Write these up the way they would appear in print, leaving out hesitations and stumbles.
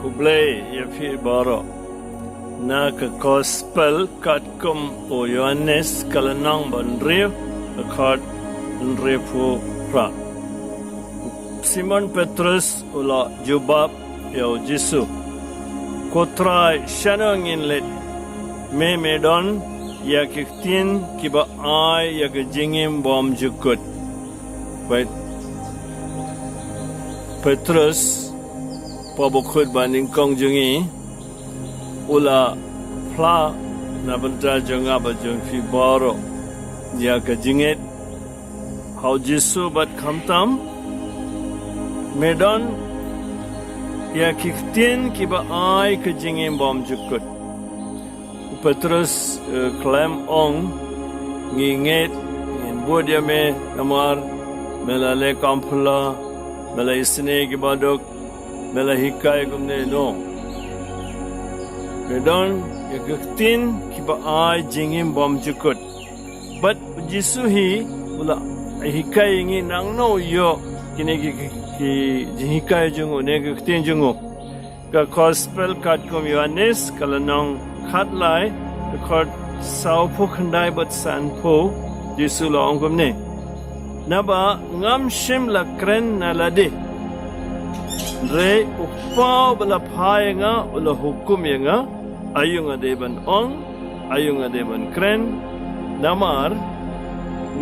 ublay ya fi baro na ka gospel kat kum o Yohanes kalanang banrio akad banrio pu pra Simon Petrus ula jubab ya Jesu kotrai shanongin let me medon ya kiftin kiba ai ya jingim bom jukut baik Petrus pabukut banding kong jungi ula pla na banta junga bajung fi baro ya jingit how Jesu bat khamtam medon ya kiftin kiba ai jingim bom jukut Petrus klaim ong nginget ngin bodia me namar melale kampula mela isne ki badok mela hikai gumne no medon yaktin ki ba ai jingim bom jukut but Jesu hi ula hikai ngi nang no yo kine ki hikai jungu ne yaktin jungu ka gospel kat kum Yohanes kalanong khat lai record sau phu khandai bat san phu Jesu la ongum ne naba ngam shim la kren na lade re upau bala phayenga ula hukum yenga ayunga deban ong ayunga deban kren namar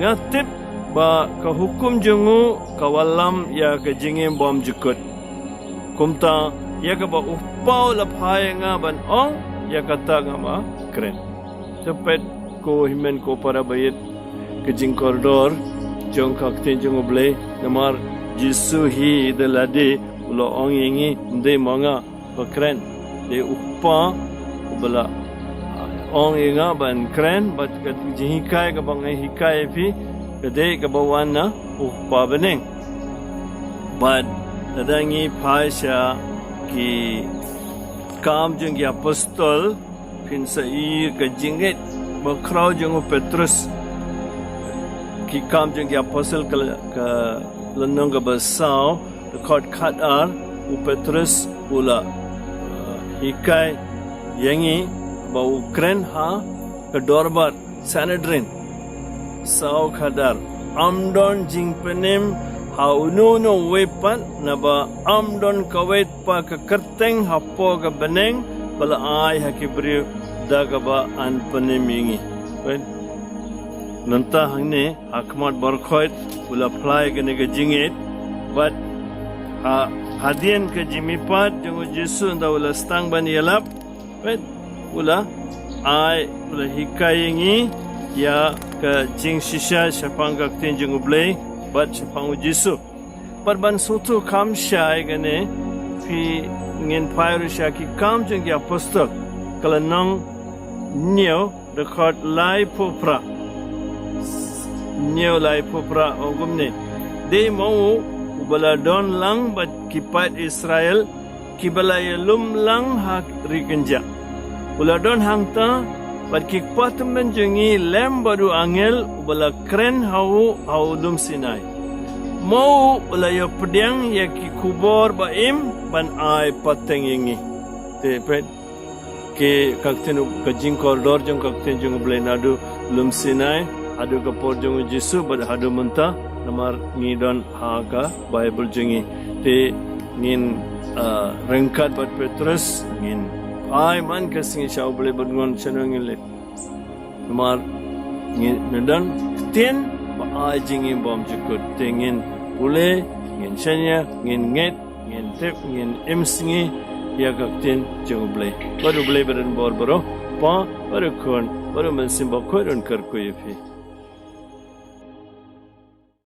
ngatip ba ka hukum jungu kawalam ya ka jingim bom jukut kumta ya ka ba upau la phayenga ban ong ya kata ngama kren cepet ko himen ko para bayit ke jing koridor jong kakten jong oble namar Jesu hi de lade ulo ong yengi de manga kren de uppa ubala ong yenga ban kren bat ka jihikai ka bang hikai fi kade ka bawana uppa beneng bad dadangi phaisha ki kam jong ya apostol pinsa i ka jingit makrau jong Petrus ki kam jong ya apostle ka lenong ka basau record khat ar u Petrus ula hikai yangi ba Ukraine ha ka dorbar Sanhedrin sau khadar amdon jingpenem hauno no wepan naba amdon kawait pa ka kerteng hapo ka beneng bala ai hakibri dagaba an panemingi nanta hangne akmat barkhoit ula fly gane ga jingit but hadien ka jimipat jong Jesu nda ula stang ban yelap ula ai ula hikayingi ya ka jing shisha shapang ka tin jong ublay bat shapang Jesu parban sutu kam shai gane fi ngin pairu shaki kam jong ya apostol kalanong nyo record live popra nyo live popra ogumne de mau ubala don lang bat kipat Israel kibala yalum lang hak rikenja ula don hangta bat kipat menjengi lem baru angel ubala kren hau dum sinai mau ula yo pedang ya ki kubor baim ban ai pateng yengi te pet ke kakten kajing koridor jong kakten jong blenadu lum sinai adu kapor jong Jesu bad hadu menta namar ngidon ha ka Bible jengi te ngin rengkat bad Petrus ngin ai man kasing shau ble bad ngon chanong le namar ngin nedan ten ba ai jingi bom jukut tengin ule ngin chanya ngin nget ngin tep ngin emsingi ya kakten jong ble baru ble badan bor baro pa baru kon baru mensimbok koron kar ko yepi